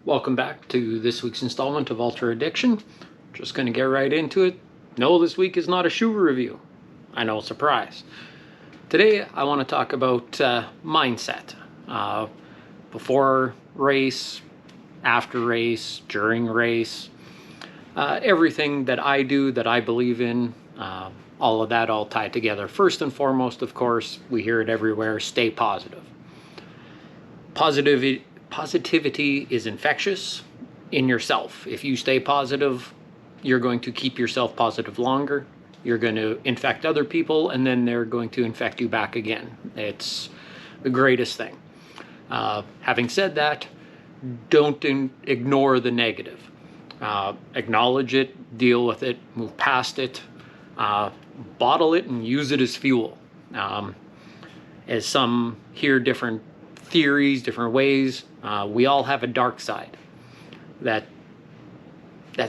Welcome back to this week's installment of Ultra Addiction. Just going to get right into it. No, this week is not a shoe review. I know, surprise. Today I want to talk about mindset. Before race, after race, during race, everything that I do, that I believe in, all of that all tied together. First and foremost, of course, we hear it everywhere, stay positive. Positivity is infectious in yourself. If you stay positive, you're going to keep yourself positive longer. You're going to infect other people, and then they're going to infect you back again. It's the greatest thing. Having said that, don't ignore the negative. Acknowledge it, deal with it, move past it, bottle it, and use it as fuel. As some hear different theories, different ways, we all have a dark side. That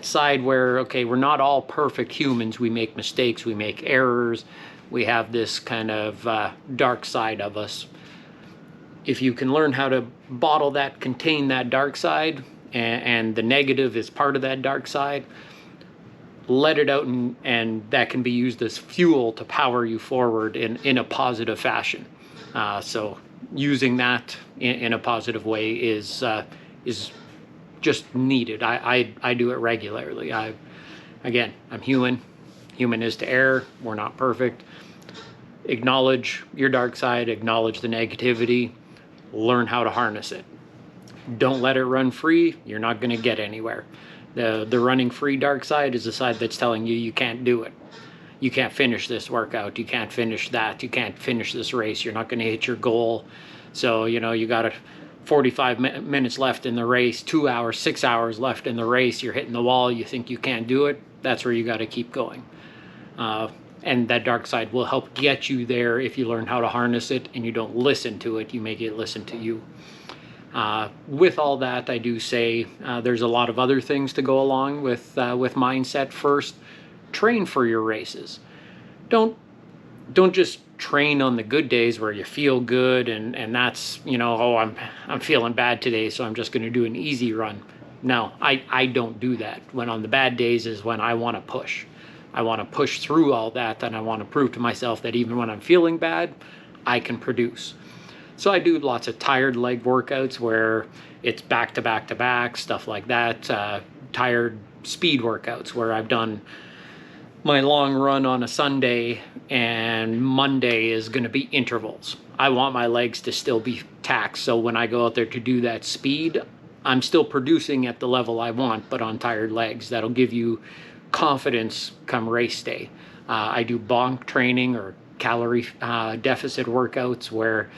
side where, okay, we're not all perfect humans. We make mistakes, we make errors. We have this kind of dark side of us. If you can learn how to bottle that, contain that dark side, and the negative is part of that dark side, let it out, and that can be used as fuel to power you forward in a positive fashion. So using that in a positive way is just needed. I do it regularly. Again, I'm human. Human is to err. We're not perfect. Acknowledge your dark side. Acknowledge the negativity. Learn how to harness it. Don't let it run free. You're not going to get anywhere. The running free dark side is the side that's telling you can't do it. You can't finish this workout. You can't finish that. You can't finish this race. You're not going to hit your goal. So, you got 45 minutes left in the race, 2 hours, 6 hours left in the race. You're hitting the wall. You think you can't do it. That's where you got to keep going. And that dark side will help get you there if you learn how to harness it and you don't listen to it. You make it listen to you. With all that, I do say there's a lot of other things to go along with mindset. First, train for your races. Don't just train on the good days where you feel good and that's, I'm feeling bad today, so I'm just going to do an easy run. No, I don't do that. When on the bad days is when I want to push. I want to push through all that, and I want to prove to myself that even when I'm feeling bad, I can produce. So I do lots of tired leg workouts where it's back to back to back, stuff like that. Tired speed workouts where I've done my long run on a Sunday and Monday is going to be intervals. I want my legs to still be taxed, so when I go out there to do that speed, I'm still producing at the level I want, but on tired legs. That'll give you confidence come race day. I do bonk training or calorie deficit workouts where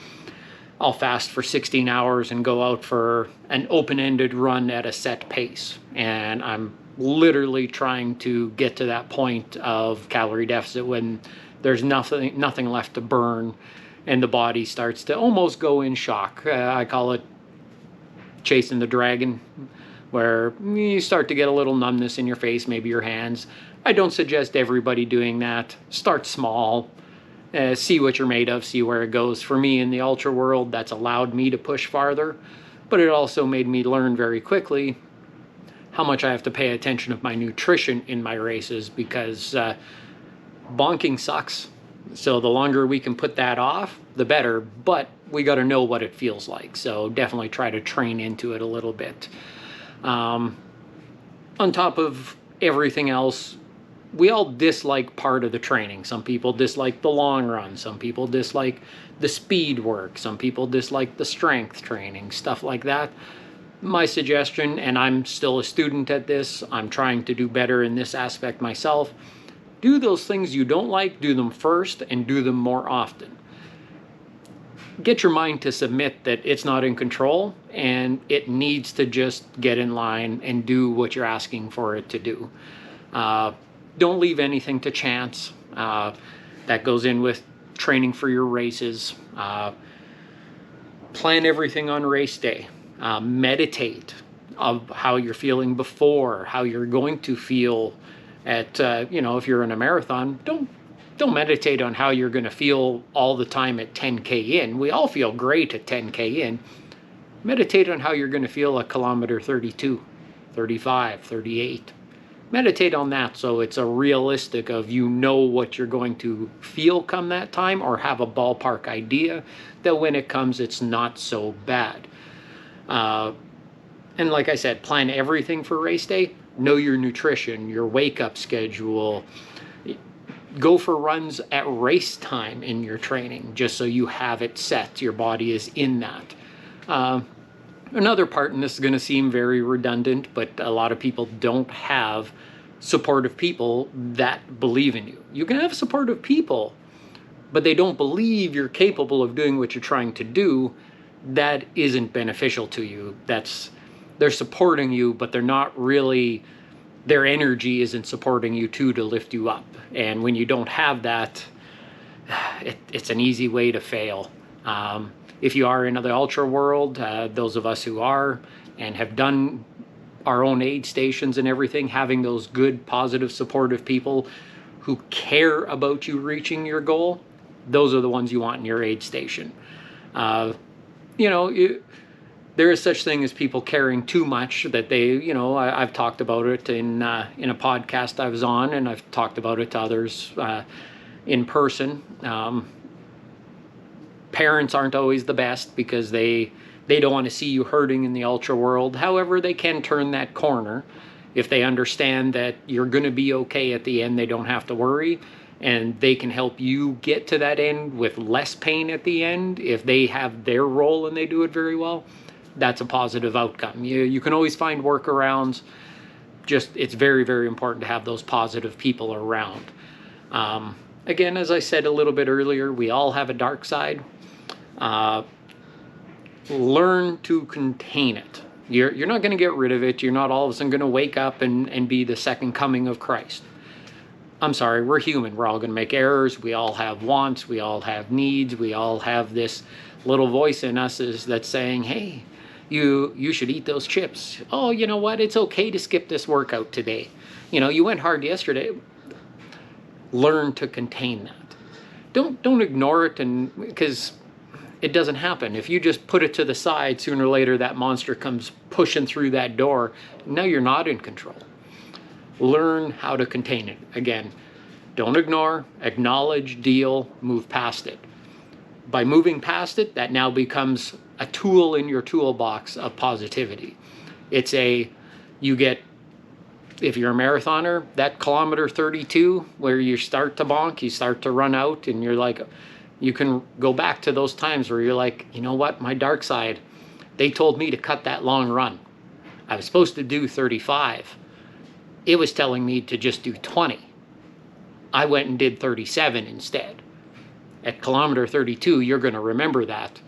I'll fast for 16 hours and go out for an open-ended run at a set pace. And I'm literally trying to get to that point of calorie deficit when there's nothing left to burn and the body starts to almost go in shock. I call it chasing the dragon, where you start to get a little numbness in your face, maybe your hands. I don't suggest everybody doing that. Start small. See what you're made of, see where it goes. For me in the ultra world, that's allowed me to push farther, but it also made me learn very quickly how much I have to pay attention of my nutrition in my races, because bonking sucks. So the longer we can put that off, the better, but we got to know what it feels like. So definitely try to train into it a little bit. On top of everything else, we all dislike part of the training. Some people dislike the long run. Some people dislike the speed work. Some people dislike the strength training, stuff like that. My suggestion, and I'm still a student at this, I'm trying to do better in this aspect myself, do those things you don't like, do them first, and do them more often. Get your mind to submit that it's not in control, and it needs to just get in line and do what you're asking for it to do. Don't leave anything to chance. That goes in with training for your races. Plan everything on race day. Meditate of how you're feeling before, how you're going to feel at, if you're in a marathon. Don't meditate on how you're going to feel all the time at 10K in. We all feel great at 10K in. Meditate on how you're going to feel at kilometer 32, 35, 38. Meditate on that so it's a realistic of you know what you're going to feel come that time, or have a ballpark idea that when it comes it's not so bad. And like I said, plan everything for race day. Know your nutrition, your wake up schedule. Go for runs at race time in your training just so you have it set. Your body is in that. Another part, and this is going to seem very redundant, but a lot of people don't have supportive people that believe in you. You can have supportive people, but they don't believe you're capable of doing what you're trying to do. That isn't beneficial to you. They're supporting you, but they're not really, their energy isn't supporting you to lift you up. And when you don't have that, it's an easy way to fail. If you are in the ultra world, those of us who are and have done our own aid stations and everything, having those good, positive, supportive people who care about you reaching your goal, those are the ones you want in your aid station. There is such thing as people caring too much that they, I've talked about it in a podcast I was on, and I've talked about it to others in person. Parents aren't always the best because they don't want to see you hurting in the ultra world. However, they can turn that corner if they understand that you're going to be okay at the end. They don't have to worry, and they can help you get to that end with less pain at the end. If they have their role and they do it very well, that's a positive outcome. You can always find workarounds. Just, it's very, very important to have those positive people around. Again, as I said a little bit earlier, we all have a dark side. Learn to contain it. You're not going to get rid of it. You're not all of a sudden going to wake up and be the second coming of Christ. I'm sorry, we're human. We're all going to make errors. We all have wants. We all have needs. We all have this little voice in us that's saying, hey, you should eat those chips. Oh, you know what? It's okay to skip this workout today. You went hard yesterday. Learn to contain that. Don't ignore it, and because it doesn't happen. If you just put it to the side, sooner or later that monster comes pushing through that door. Now you're not in control. Learn how to contain it. Again, don't ignore, acknowledge, deal, move past it. By moving past it, that now becomes a tool in your toolbox of positivity. If you're a marathoner, that kilometer 32 where you start to bonk, you start to run out, and you're like, you can go back to those times where you're like, you know what, my dark side, they told me to cut that long run. I was supposed to do 35. It was telling me to just do 20. I went and did 37 instead. At kilometer 32, you're going to remember that.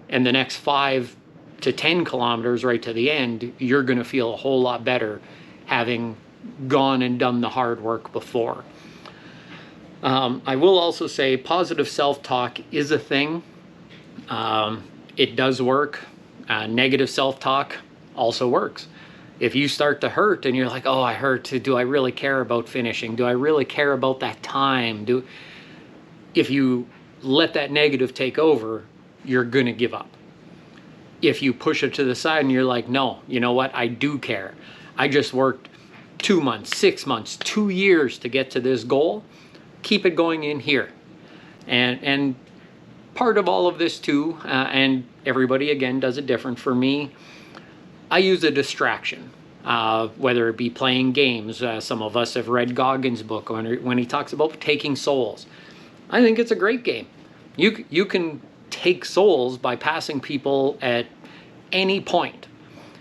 And the next 5 to 10 kilometers right to the end, you're going to feel a whole lot better having gone and done the hard work before. I will also say positive self-talk is a thing. It does work. Negative self-talk also works. If you start to hurt and you're like, oh, I hurt. Do I really care about finishing? Do I really care about that time? If you let that negative take over, you're going to give up. If you push it to the side and you're like, no, you know what? I do care. I just worked 2 months, 6 months, 2 years to get to this goal. Keep it going in here. And part of all of this too, and everybody again does it different. For me, I use a distraction, whether it be playing games. Some of us have read Goggins' book when he talks about taking souls. I think it's a great game. You can take souls by passing people at any point.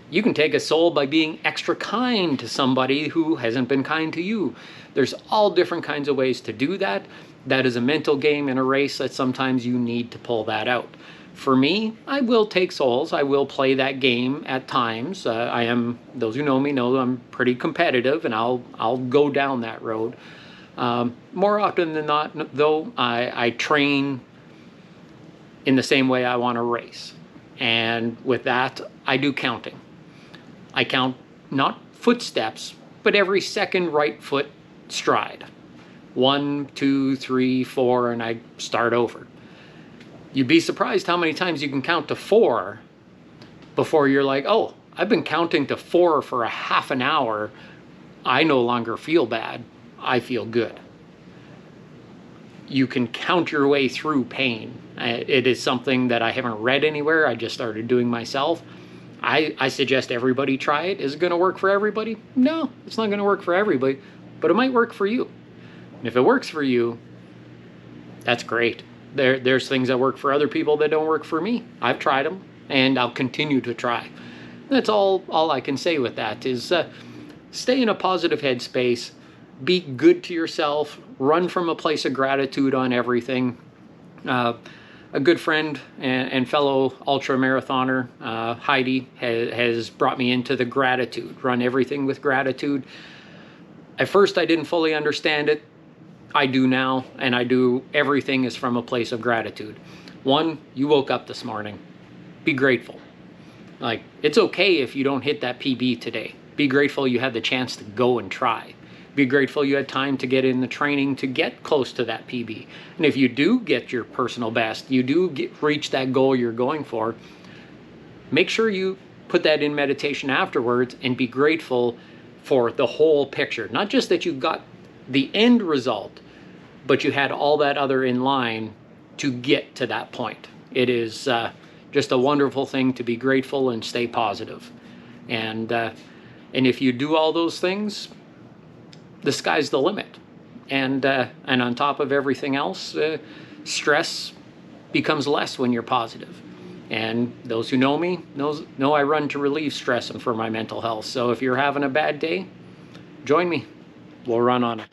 You can take a soul by being extra kind to somebody who hasn't been kind to you. There's all different kinds of ways to do that. That is a mental game in a race that sometimes you need to pull that out. For me, I will take souls. I will play that game at times. Those who know me know I'm pretty competitive, and I'll go down that road. More often than not, though, I train in the same way I want to race. And with that, I do counting. I count not footsteps, but every second right foot stride. 1, 2, 3, 4, and I start over. You'd be surprised how many times you can count to 4 before you're like, oh, I've been counting to 4 for a half an hour. I no longer feel bad. I feel good. You can count your way through pain. It is something that I haven't read anywhere. I just started doing myself. I suggest everybody try it. Is it going to work for everybody? No, it's not going to work for everybody, but it might work for you. And if it works for you, that's great. There's things that work for other people that don't work for me. I've tried them, and I'll continue to try. That's all I can say with that is stay in a positive headspace, be good to yourself, run from a place of gratitude on everything. A good friend and fellow ultra marathoner, Heidi, has brought me into the gratitude. Run everything with gratitude. At first, I didn't fully understand it. I do now, and I do everything is from a place of gratitude. One, you woke up this morning. Be grateful. Like, it's okay if you don't hit that PB today. Be grateful you had the chance to go and try. Be grateful you had time to get in the training to get close to that PB. And if you do get your personal best, you do reach that goal you're going for, make sure you put that in meditation afterwards and be grateful for the whole picture. Not just that you got the end result, but you had all that other in line to get to that point. It is just a wonderful thing to be grateful and stay positive. And if you do all those things, the sky's the limit. And on top of everything else, stress becomes less when you're positive. And those who know me know I run to relieve stress and for my mental health. So if you're having a bad day, join me. We'll run on it.